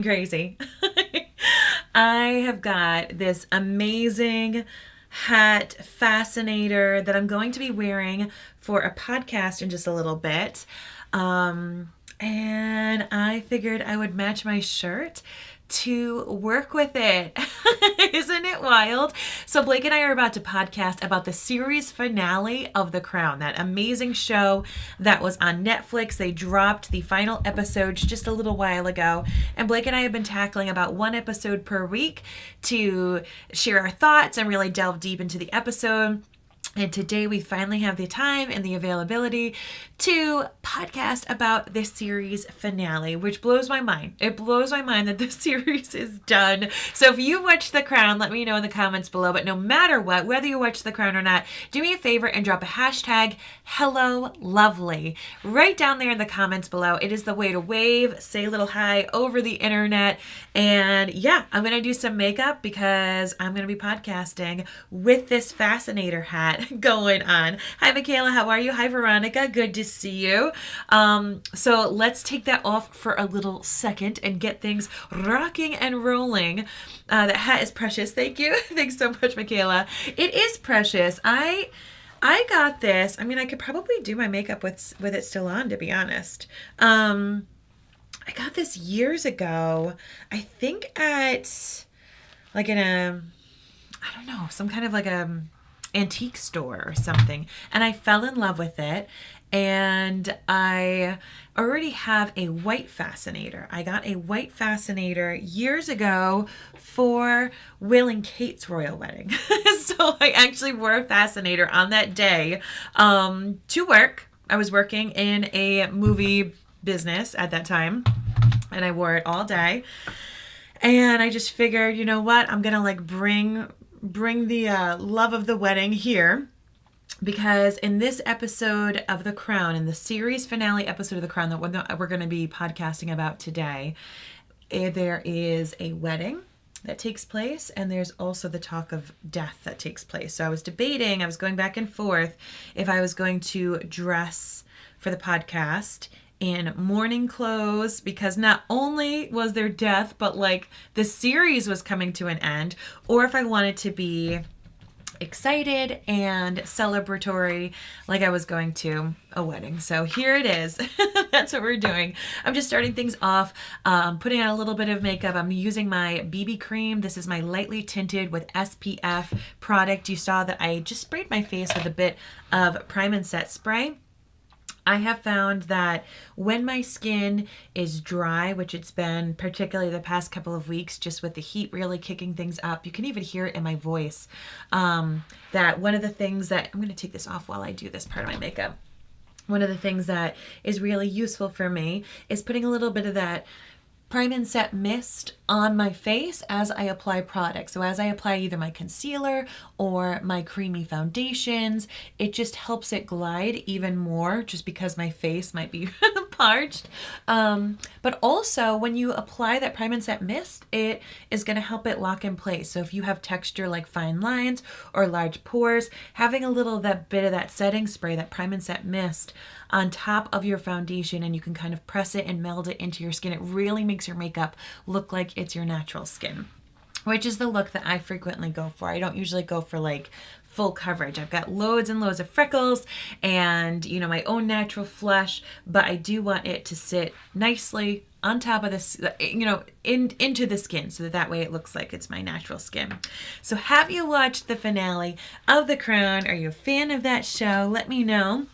crazy. I have got this amazing hat fascinator that I'm going to be wearing for a podcast in just a little bit. And I figured I would match my shirt to work with it. Isn't it wild? So Blake and I are about to podcast about the series finale of The Crown, that amazing show that was on Netflix. They dropped the final episodes just a little while ago, and Blake and I have been tackling about one episode per week to share our thoughts and really delve deep into the episode. And today we finally have the time and the availability to podcast about this series finale, which blows my mind. It blows my mind that this series is done. So if you watched The Crown, let me know in the comments below. But no matter what, whether you watch The Crown or not, do me a favor and drop a hashtag #HelloLovely right down there in the comments below. It is the way to wave, say a little hi over the internet. And yeah, I'm going to do some makeup because I'm going to be podcasting with this fascinator hat going on. Hi, Michaela. How are you? Hi, Veronica. Good to see you. So let's take that off for a little second and get things rocking and rolling. That hat is precious. Thank you. Thanks so much, Michaela. It is precious. I got this. I mean, I could probably do my makeup with it still on, to be honest. I got this years ago. I think at like in a, I don't know, some kind of like a antique store or something, and I fell in love with it. And I already have a white fascinator. I got a white fascinator years ago for Will and Kate's royal wedding. So I actually wore a fascinator on that day to work. I was working in a movie business at that time, and I wore it all day. And I just figured, you know what, I'm gonna like bring the love of the wedding here, because in this episode of The Crown, in the series finale episode of The Crown that we're going to be podcasting about today, there is a wedding that takes place, and there's also the talk of death that takes place. So I was going back and forth if I was going to dress for the podcast in mourning clothes, because not only was there death, but like the series was coming to an end, or if I wanted to be excited and celebratory like I was going to a wedding. So here it is. That's what we're doing. I'm just starting things off, putting on a little bit of makeup. I'm using my BB cream. This is my lightly tinted with SPF product. You saw that I just sprayed my face with a bit of Prime and Set spray. I have found that when my skin is dry, which it's been particularly the past couple of weeks, just with the heat really kicking things up, you can even hear it in my voice, that one of the things that, I'm going to take this off while I do this part of my makeup. One of the things that is really useful for me is putting a little bit of that Prime and Set mist on my face as I apply products. So as I apply either my concealer or my creamy foundations, it just helps it glide even more, just because my face might be parched. But also when you apply that Prime and Set mist, it is going to help it lock in place. So if you have texture like fine lines or large pores, having a little bit of that setting spray, that Prime and Set mist on top of your foundation, and you can kind of press it and meld it into your skin, it really makes your makeup look like it's your natural skin, which is the look that I frequently go for. I don't usually go for like full coverage. I've got loads and loads of freckles and, you know, my own natural flush, but I do want it to sit nicely on top of this, you know, into the skin, so that way it looks like it's my natural skin. So have you watched the finale of The Crown? Are you a fan of that show? Let me know.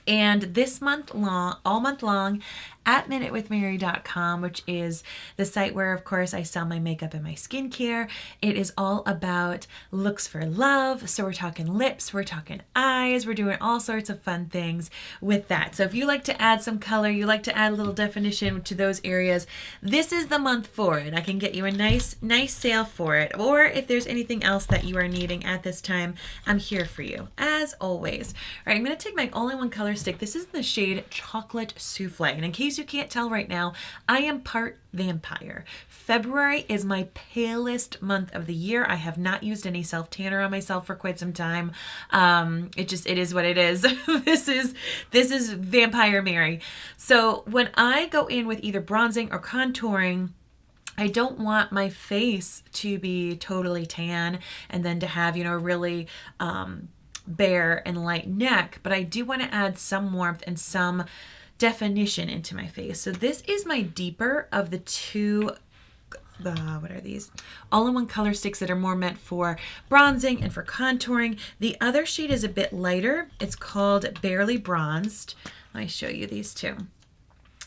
And this month long, all month long, at minutewithmary.com, which is the site where, of course, I sell my makeup and my skincare. It is all about looks for love. So we're talking lips, we're talking eyes, we're doing all sorts of fun things with that. So if you like to add some color, you like to add a little definition to those areas, this is the month for it. I can get you a nice sale for it. Or if there's anything else that you are needing at this time, I'm here for you, as always. All right, I'm going to take my only one color stick. This is the shade Chocolate Souffle. And in case you can't tell right now, I am part vampire. February is my palest month of the year. I have not used any self tanner on myself for quite some time. It is what it is. This is Vampire Mary. So when I go in with either bronzing or contouring, I don't want my face to be totally tan and then to have, you know, really bare and light neck, but I do want to add some warmth and some definition into my face. So this is my deeper of the two, what are these? All-in-one color sticks that are more meant for bronzing and for contouring. The other shade is a bit lighter. It's called Barely Bronzed. Let me show you these two,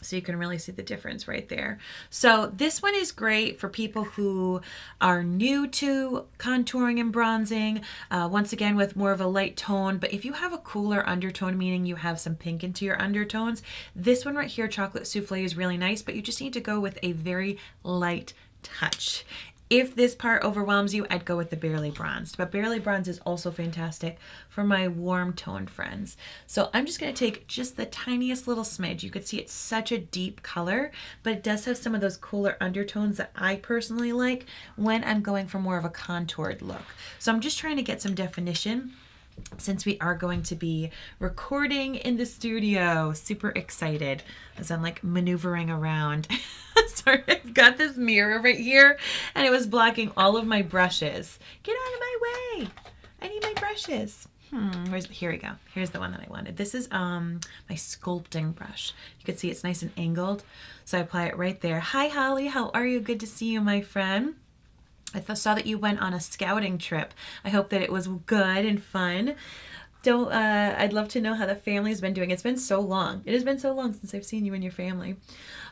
so you can really see the difference right there. So this one is great for people who are new to contouring and bronzing, once again with more of a light tone. But if you have a cooler undertone, meaning you have some pink into your undertones, this one right here, Chocolate Souffle, is really nice, but you just need to go with a very light touch. If this part overwhelms you, I'd go with the Barely Bronzed. But Barely Bronzed is also fantastic for my warm toned friends. So I'm just going to take just the tiniest little smidge. You could see it's such a deep color, but it does have some of those cooler undertones that I personally like when I'm going for more of a contoured look. So I'm just trying to get some definition since we are going to be recording in the studio. Super excited as I'm like maneuvering around. Sorry, I've got this mirror right here and it was blocking all of my brushes. Get out of my way. I need my brushes. Here we go. Here's the one that I wanted. This is my sculpting brush. You can see it's nice and angled. So I apply it right there. Hi, Holly. How are you? Good to see you, my friend. I saw that you went on a scouting trip. I hope that it was good and fun. I'd love to know how the family's been doing. It's been so long. It has been so long since I've seen you and your family.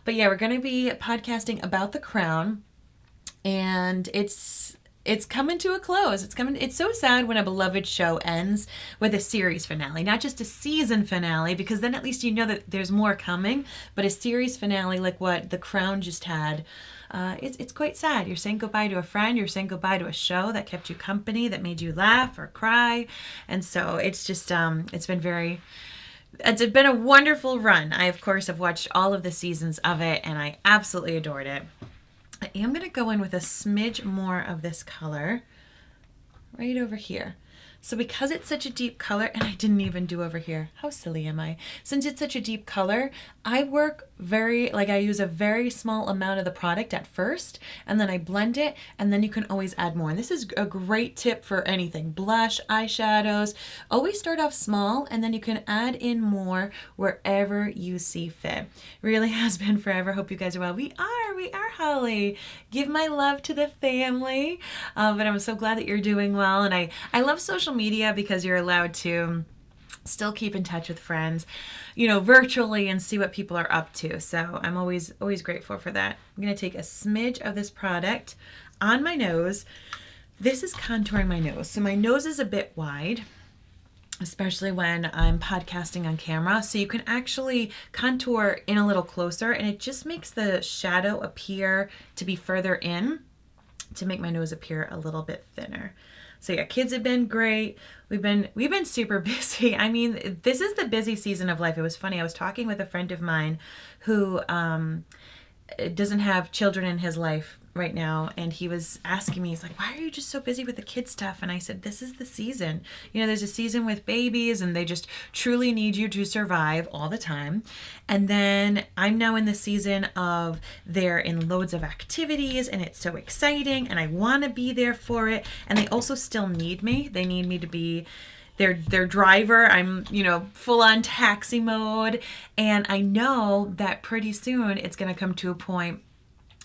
But yeah, we're going to be podcasting about The Crown, and it's coming to a close. It's so sad when a beloved show ends with a series finale, not just a season finale, because then at least you know that there's more coming, but a series finale like what The Crown just had. It's quite sad. You're saying goodbye to a friend. You're saying goodbye to a show that kept you company, that made you laugh or cry. And so it's just, it's been a wonderful run. I, of course, have watched all of the seasons of it, and I absolutely adored it. I am going to go in with a smidge more of this color right over here. So because it's such a deep color, and I didn't even do over here, how silly am I? Since it's such a deep color, I use a very small amount of the product at first, and then I blend it, and then you can always add more. And this is a great tip for anything. Blush, eyeshadows, always start off small, and then you can add in more wherever you see fit. Really has been forever. Hope you guys are well. We are, Holly. Give my love to the family. But I'm so glad that you're doing well, and I love social media because you're allowed to still keep in touch with friends, you know, virtually, and see what people are up to. So I'm always grateful for that. I'm going to take a smidge of this product on my nose. This is contouring my nose. So my nose is a bit wide, especially when I'm podcasting on camera. So you can actually contour in a little closer, and it just makes the shadow appear to be further in to make my nose appear a little bit thinner. So yeah, kids have been great. We've been super busy. I mean, this is the busy season of life. It was funny. I was talking with a friend of mine who doesn't have children in his life right now, and he was asking me, he's like, why are you just so busy with the kid stuff? And I said, this is the season. You know, there's a season with babies, and they just truly need you to survive all the time. And then I'm now in the season of they're in loads of activities, and it's so exciting, and I want to be there for it. And they also still need me. They need me to be their driver. I'm, you know, full on taxi mode. And I know that pretty soon it's going to come to a point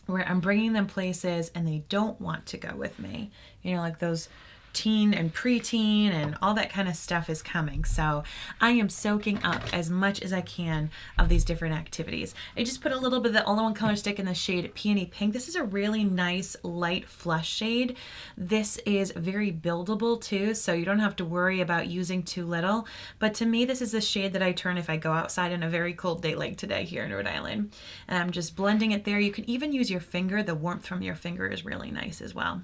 where I'm bringing them places and they don't want to go with me. You know, like those teen and preteen and all that kind of stuff is coming. So I am soaking up as much as I can of these different activities. I just put a little bit of the all-in-one color stick in the shade Peony Pink. This is a really nice light flush shade. This is very buildable too, so you don't have to worry about using too little. But to me, this is a shade that I turn if I go outside on a very cold day like today here in Rhode Island. And I'm just blending it there. You can even use your finger. The warmth from your finger is really nice as well.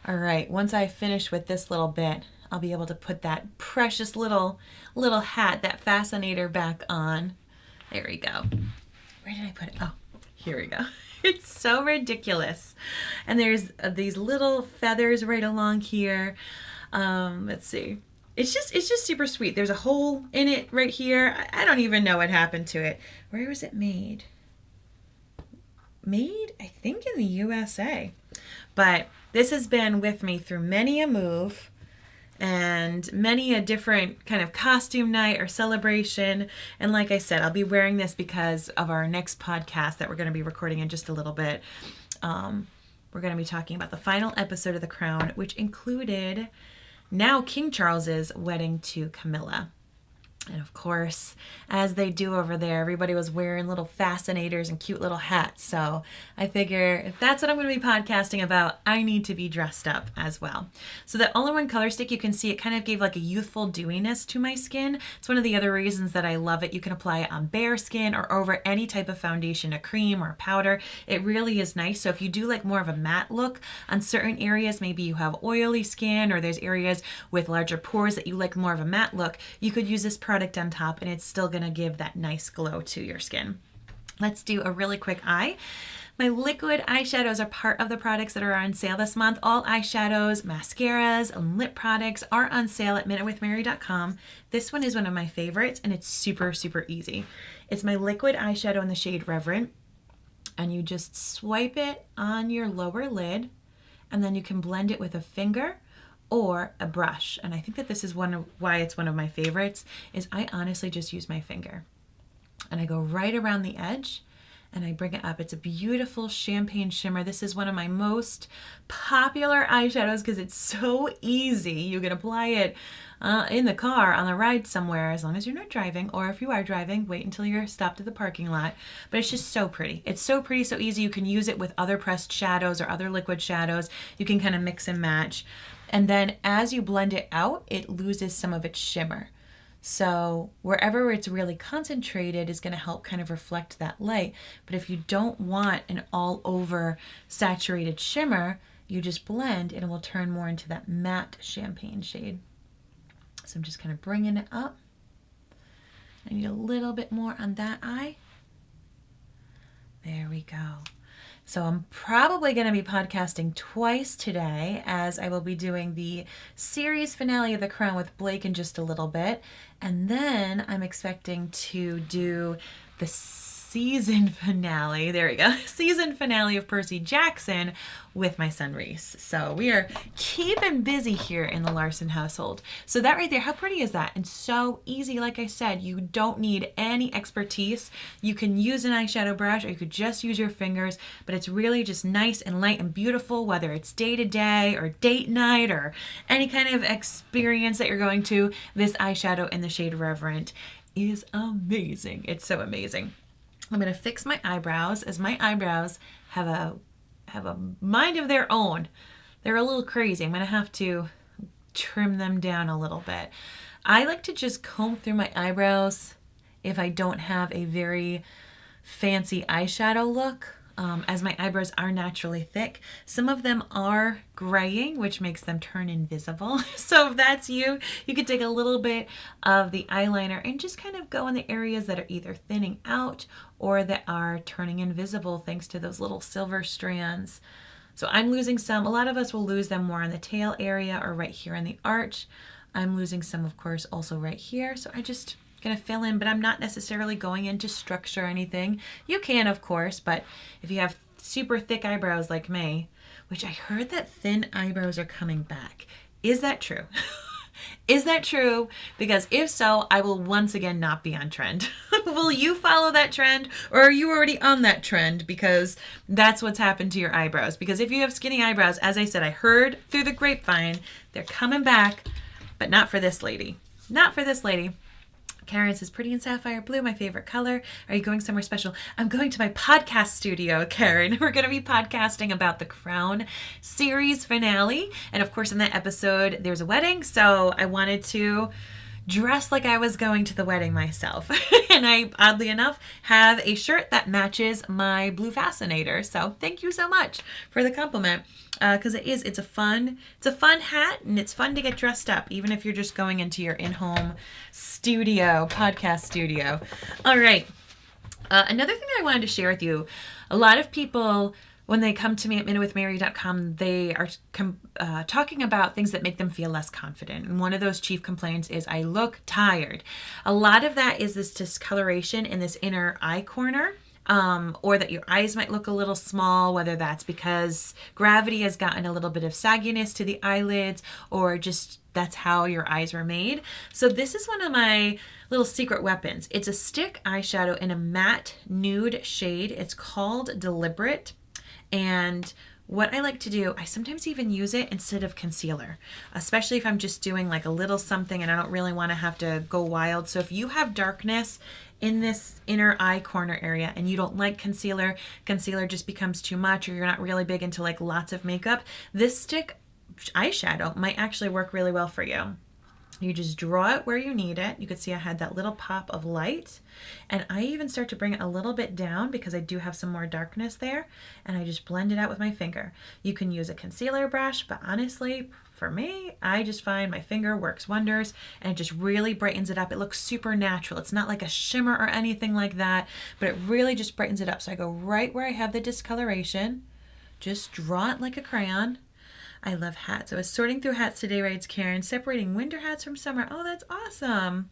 All right, once I finish with this little bit, I'll be able to put that precious little hat, that fascinator, back on. There we go. Where did I put it? Oh, here we go. It's so ridiculous. And there's these little feathers right along here. Let's see. It's just super sweet. There's a hole in it right here. I don't even know what happened to it. Where was it made? made, I think, in the USA. But this has been with me through many a move and many a different kind of costume night or celebration. And like I said, I'll be wearing this because of our next podcast that we're going to be recording in just a little bit. We're going to be talking about the final episode of The Crown, which included now King Charles's wedding to Camilla. And of course, as they do over there, everybody was wearing little fascinators and cute little hats. So I figure if that's what I'm going to be podcasting about, I need to be dressed up as well. So the all-in-one color stick, you can see it kind of gave like a youthful dewiness to my skin. It's one of the other reasons that I love it. You can apply it on bare skin or over any type of foundation, a cream or a powder. It really is nice. So if you do like more of a matte look on certain areas, maybe you have oily skin or there's areas with larger pores that you like more of a matte look, you could use this product on top and it's still going to give that nice glow to your skin. Let's do a really quick eye. My liquid eyeshadows are part of the products that are on sale this month. All eyeshadows, mascaras, and lip products are on sale at minutewithmary.com. This one is one of my favorites and it's super, super easy. It's my liquid eyeshadow in the shade Reverent, and you just swipe it on your lower lid and then you can blend it with a finger or a brush. And I think that this is why it's one of my favorites, is I honestly just use my finger. And I go right around the edge and I bring it up. It's a beautiful champagne shimmer. This is one of my most popular eyeshadows because it's so easy. You can apply it in the car on the ride somewhere, as long as you're not driving, or if you are driving, wait until you're stopped at the parking lot. But it's just so pretty. It's so pretty, so easy. You can use it with other pressed shadows or other liquid shadows. You can kind of mix and match. And then as you blend it out, it loses some of its shimmer. So wherever it's really concentrated is going to help kind of reflect that light. But if you don't want an all over saturated shimmer, you just blend and it will turn more into that matte champagne shade. So I'm just kind of bringing it up. I need a little bit more on that eye. There we go. So I'm probably going to be podcasting twice today, as I will be doing the series finale of The Crown with Blake in just a little bit. And then I'm expecting to do the season finale, there we go, season finale of Percy Jackson with my son Reese. So we are keeping busy here in the Larson household. So that right there, how pretty is that? And so easy, like I said, you don't need any expertise. You can use an eyeshadow brush or you could just use your fingers, but it's really just nice and light and beautiful, whether it's day to day or date night or any kind of experience that you're going to. This eyeshadow in the shade Reverent is amazing. It's so amazing. I'm going to fix my eyebrows, as my eyebrows have a mind of their own. They're a little crazy. I'm going to have to trim them down a little bit. I like to just comb through my eyebrows if I don't have a very fancy eyeshadow look, as my eyebrows are naturally thick. Some of them are graying, which makes them turn invisible. So if that's you, you could take a little bit of the eyeliner and just kind of go in the areas that are either thinning out or that are turning invisible thanks to those little silver strands. So I'm losing some. A lot of us will lose them more in the tail area or right here in the arch. I'm losing some, of course, also right here. So I just gonna fill in, but I'm not necessarily going into structure or anything. You can, of course, but if you have super thick eyebrows like me, which I heard that thin eyebrows are coming back. Is that true? Is that true? Because if so, I will once again not be on trend. Will you follow that trend, or are you already on that trend? Because that's what's happened to your eyebrows. Because if you have skinny eyebrows, as I said, I heard through the grapevine, they're coming back, but not for this lady. Not for this lady. Karen says, pretty in sapphire blue, my favorite color. Are you going somewhere special? I'm going to my podcast studio, Karen. We're going to be podcasting about the Crown series finale. And of course, in that episode, there's a wedding. So I wanted to dress like I was going to the wedding myself. And I, oddly enough, have a shirt that matches my blue fascinator. So thank you so much for the compliment. Because it's a fun hat, and it's fun to get dressed up, even if you're just going into your in-home studio, podcast studio. All right. Another thing I wanted to share with you, a lot of people, when they come to me at minutewithmary.com, they are talking about things that make them feel less confident. And one of those chief complaints is, I look tired. A lot of that is this discoloration in this inner eye corner. or that your eyes might look a little small, whether that's because gravity has gotten a little bit of sagginess to the eyelids, or just that's how your eyes were made. So this is one of my little secret weapons. It's a stick eyeshadow in a matte nude shade. It's called Deliberate. And what I like to do, I sometimes even use it instead of concealer, especially if I'm just doing like a little something and I don't really want to have to go wild. So if you have darkness in this inner eye corner area and you don't like concealer just becomes too much, or you're not really big into like lots of makeup, this stick eyeshadow might actually work really well for you. You just draw it where you need it. You could see I had that little pop of light, and I even start to bring it a little bit down because I do have some more darkness there, and I just blend it out with my finger. You can use a concealer brush, but honestly, for me, I just find my finger works wonders, and it just really brightens it up. It looks super natural. It's not like a shimmer or anything like that, but it really just brightens it up. So I go right where I have the discoloration, just draw it like a crayon. I love hats. I was sorting through hats today, writes Karen, separating winter hats from summer. Oh, that's awesome.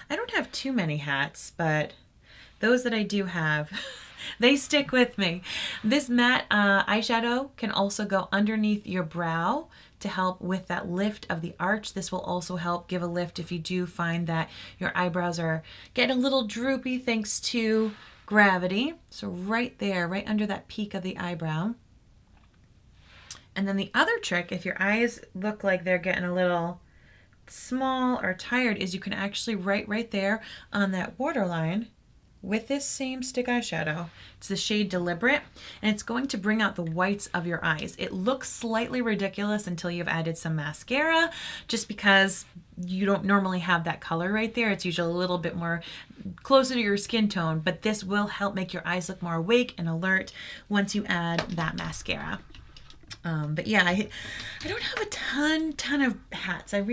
I don't have too many hats, but those that I do have, they stick with me. This matte eyeshadow can also go underneath your brow to help with that lift of the arch. This will also help give a lift if you do find that your eyebrows are getting a little droopy thanks to gravity. So right there, right under that peak of the eyebrow. And then the other trick, if your eyes look like they're getting a little small or tired, is you can actually write right there on that waterline with this same stick eyeshadow. It's the shade Deliberate, and it's going to bring out the whites of your eyes. It looks slightly ridiculous until you've added some mascara, just because you don't normally have that color right there. It's usually a little bit more closer to your skin tone, but this will help make your eyes look more awake and alert once you add that mascara. But yeah, I don't have a ton of hats. I've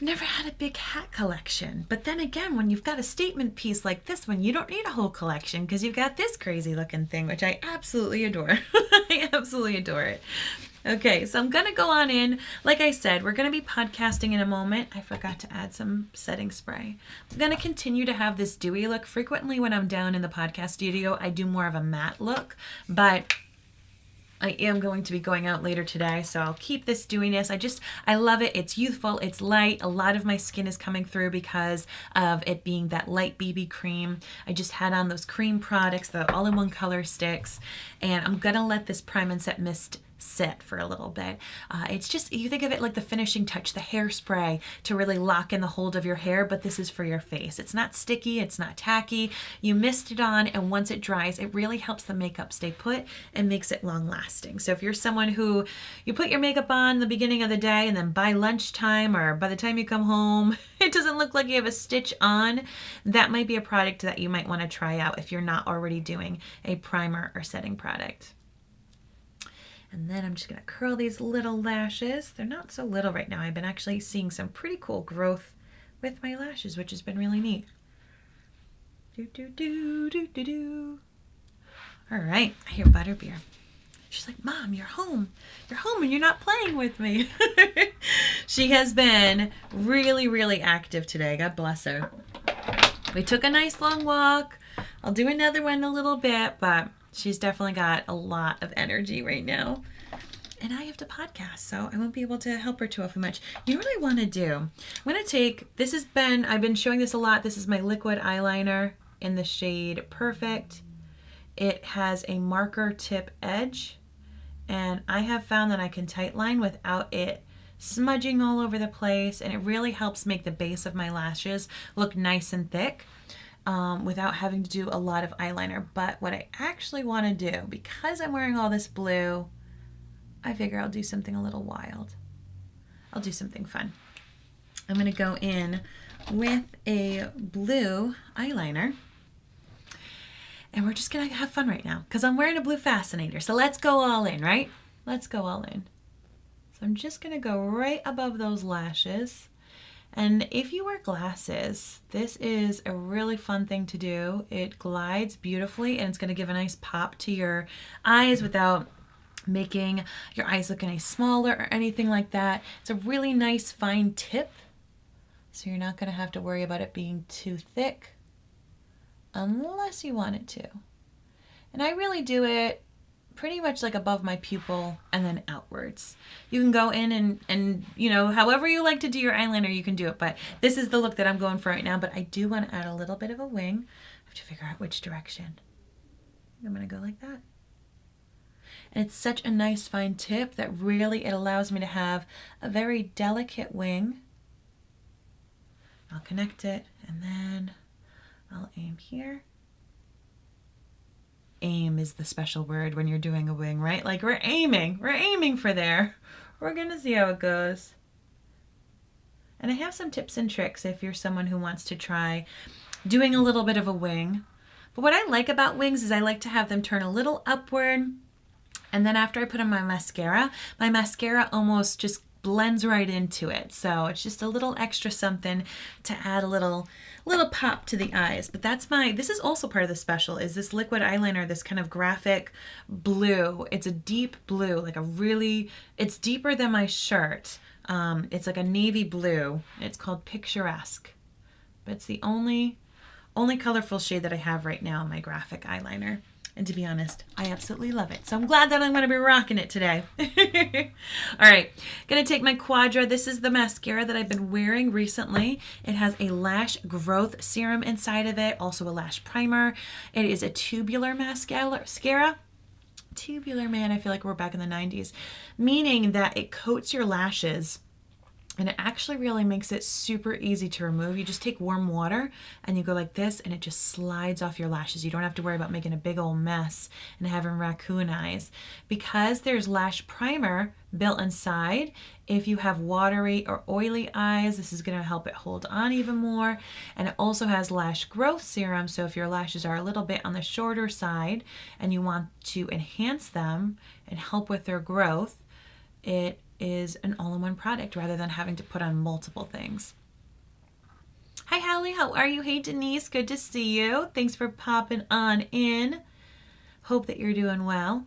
never had a big hat collection. But then again, when you've got a statement piece like this one, you don't need a whole collection because you've got this crazy looking thing, which I absolutely adore. I absolutely adore it. Okay, so I'm going to go on in. Like I said, we're going to be podcasting in a moment. I forgot to add some setting spray. I'm going to continue to have this dewy look. Frequently when I'm down in the podcast studio, I do more of a matte look, but I am going to be going out later today, so I'll keep this dewiness. I love it. It's youthful. It's light. A lot of my skin is coming through because of it being that light BB cream. I just had on those cream products, the all-in-one color sticks, and I'm going to let this Prime and Set Mist sit for a little bit. It's just, you think of it like the finishing touch, the hairspray to really lock in the hold of your hair, but this is for your face. It's not sticky, it's not tacky. You mist it on, and once it dries, it really helps the makeup stay put and makes it long lasting. So if you're someone who you put your makeup on the beginning of the day and then by lunchtime or by the time you come home, it doesn't look like you have a stitch on, that might be a product that you might want to try out if you're not already doing a primer or setting product. And then I'm just going to curl these little lashes. They're not so little right now. I've been actually seeing some pretty cool growth with my lashes, which has been really neat. All right, I hear Butterbeer. She's like, Mom, you're home. You're home and you're not playing with me. She has been really, really active today. God bless her. We took a nice long walk. I'll do another one in a little bit, but she's definitely got a lot of energy right now. And I have to podcast, so I won't be able to help her too much. You know what I want to do? I'm going to take, I've been showing this a lot. This is my liquid eyeliner in the shade Perfect. It has a marker tip edge, and I have found that I can tightline without it smudging all over the place, and it really helps make the base of my lashes look nice and thick. Without having to do a lot of eyeliner. But what I actually want to do, because I'm wearing all this blue, I figure I'll do something a little wild. I'll do something fun. I'm going to go in with a blue eyeliner, and we're just going to have fun right now because I'm wearing a blue fascinator. So let's go all in, right? Let's go all in. So I'm just going to go right above those lashes. And if you wear glasses, this is a really fun thing to do. It glides beautifully, and it's going to give a nice pop to your eyes without making your eyes look any smaller or anything like that. It's a really nice fine tip, so you're not going to have to worry about it being too thick unless you want it to. And I really do it pretty much like above my pupil and then outwards. You can go in and you know, however you like to do your eyeliner, you can do it. But this is the look that I'm going for right now. But I do want to add a little bit of a wing. I have to figure out which direction. I'm going to go like that. And it's such a nice fine tip that really it allows me to have a very delicate wing. I'll connect it and then I'll aim here. Aim is the special word when you're doing a wing, right? Like we're aiming for there. We're gonna see how it goes. And I have some tips and tricks if you're someone who wants to try doing a little bit of a wing. But what I like about wings is I like to have them turn a little upward. And then after I put on my mascara almost just blends right into it. So it's just a little extra something to add a little pop to the eyes. But this is also part of the special, is this liquid eyeliner, this kind of graphic blue. It's a deep blue, it's deeper than my shirt. It's like a navy blue. It's called Picturesque. But it's the only colorful shade that I have right now in my graphic eyeliner. And to be honest, I absolutely love it. So I'm glad that I'm going to be rocking it today. All right, going to take my Quadra. This is the mascara that I've been wearing recently. It has a lash growth serum inside of it, also a lash primer. It is a tubular mascara. Tubular, man, I feel like we're back in the 90s. Meaning that it coats your lashes. And it actually really makes it super easy to remove. You just take warm water and you go like this and it just slides off your lashes. You don't have to worry about making a big old mess and having raccoon eyes. Because there's lash primer built inside, if you have watery or oily eyes, this is gonna help it hold on even more. And it also has lash growth serum, so if your lashes are a little bit on the shorter side and you want to enhance them and help with their growth, it is an all-in-one product rather than having to put on multiple things. Hi Hallie, how are you? Hey Denise, good to see you. Thanks for popping on in. Hope that you're doing well.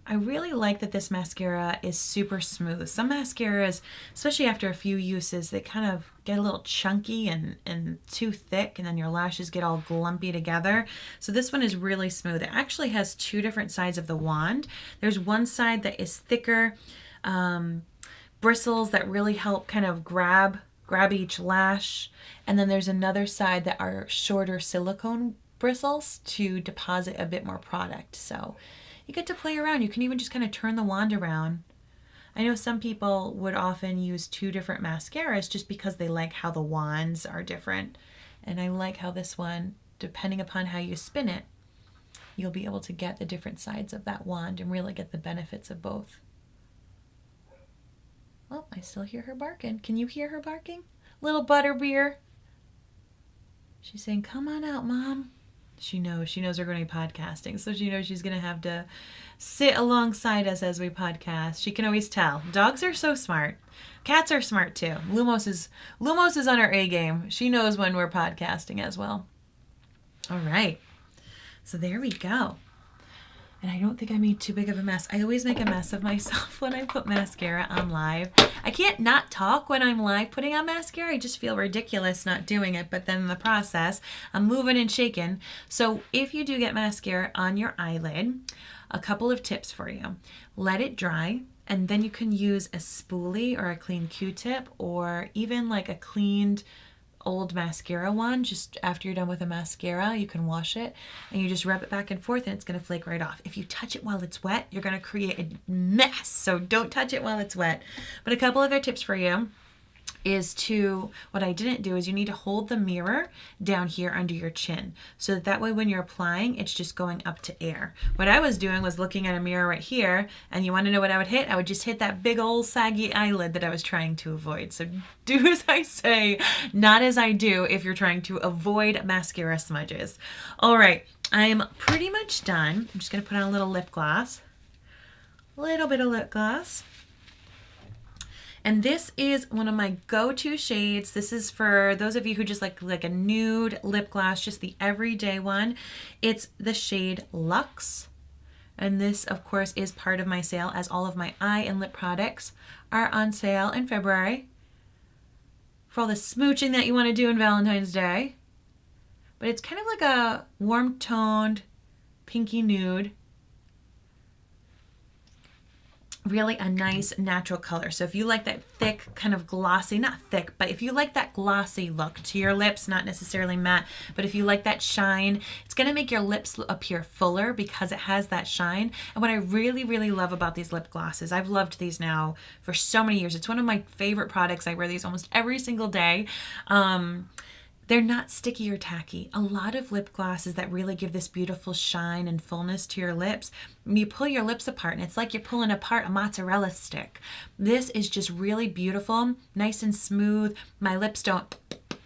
I really like that this mascara is super smooth. Some mascaras, especially after a few uses, they kind of get a little chunky and too thick, and then your lashes get all glumpy together. So this one is really smooth. It actually has two different sides of the wand. There's one side that is thicker bristles that really help kind of grab each lash, and then there's another side that are shorter silicone bristles to deposit a bit more product. So you get to play around. You can even just kind of turn the wand around. I know some people would often use two different mascaras just because they like how the wands are different. And I like how this one, depending upon how you spin it, you'll be able to get the different sides of that wand and really get the benefits of both. Oh, I still hear her barking. Can you hear her barking? Little Butterbeer. She's saying, come on out, Mom. She knows we're going to be podcasting, so she knows she's going to have to sit alongside us as we podcast. She can always tell. Dogs are so smart. Cats are smart too. Lumos is on her A game. She knows when we're podcasting as well. All right. So there we go. And I don't think I made too big of a mess. I always make a mess of myself when I put mascara on live. I can't not talk when I'm live putting on mascara. I just feel ridiculous not doing it. But then in the process, I'm moving and shaking. So if you do get mascara on your eyelid, a couple of tips for you. Let it dry. And then you can use a spoolie or a clean Q-tip or even like a cleaned old mascara wand. Just after you're done with a mascara, you can wash it and you just rub it back and forth and it's going to flake right off. If you touch it while it's wet, you're going to create a mess. So don't touch it while it's wet. But a couple other tips for you is what I didn't do is you need to hold the mirror down here under your chin. So that way when you're applying, it's just going up to air. What I was doing was looking at a mirror right here, and you want to know what I would hit? I would just hit that big old saggy eyelid that I was trying to avoid. So do as I say, not as I do if you're trying to avoid mascara smudges. All right, I'm pretty much done. I'm just going to put on a little lip gloss. A little bit of lip gloss. And this is one of my go-to shades. This is for those of you who just like a nude lip gloss, just the everyday one. It's the shade Luxe. And this, of course, is part of my sale, as all of my eye and lip products are on sale in February for all the smooching that you want to do on Valentine's Day. but it's kind of like a warm toned pinky nude. Really a nice natural color. So if you like that thick, kind of glossy, not thick, but if you like that glossy look to your lips, not necessarily matte, but if you like that shine, it's going to make your lips appear fuller because it has that shine. And what I really, really love about these lip glosses, I've loved these now for so many years. It's one of my favorite products. I wear these almost every single day. They're not sticky or tacky. A lot of lip glosses that really give this beautiful shine and fullness to your lips, you pull your lips apart and it's like you're pulling apart a mozzarella stick. This is just really beautiful, nice and smooth. My lips don't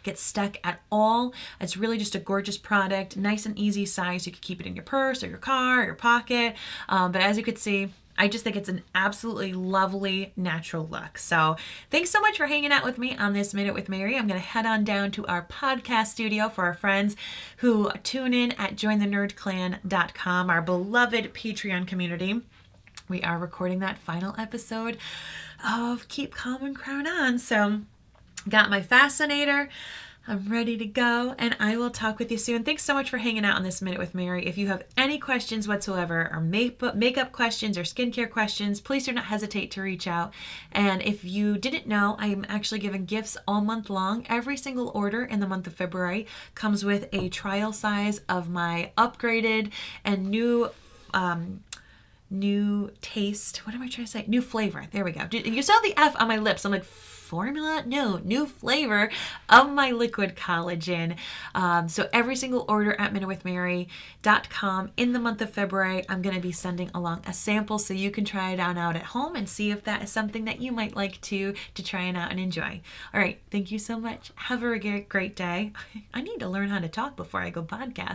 get stuck at all. It's really just a gorgeous product, nice and easy size. You can keep it in your purse or your car or your pocket. But as you could see, I just think it's an absolutely lovely natural look. So thanks so much for hanging out with me on this Minute with Mary. I'm going to head on down to our podcast studio for our friends who tune in at jointhenerdclan.com, our beloved Patreon community. We are recording that final episode of Keep Calm and Crown On. So got my fascinator. I'm ready to go, and I will talk with you soon. Thanks so much for hanging out on this Minute with Mary. If you have any questions whatsoever, or makeup questions or skincare questions, please do not hesitate to reach out. And if you didn't know, I am actually giving gifts all month long. Every single order in the month of February comes with a trial size of my upgraded and new taste. What am I trying to say? New flavor. There we go. You saw the F on my lips. I'm like, formula? No, new flavor of my liquid collagen. So every single order at minutewithmary.com in the month of February, I'm going to be sending along a sample so you can try it out at home and see if that is something that you might like to try it out and enjoy. All right. Thank you so much. Have a great day. I need to learn how to talk before I go podcast.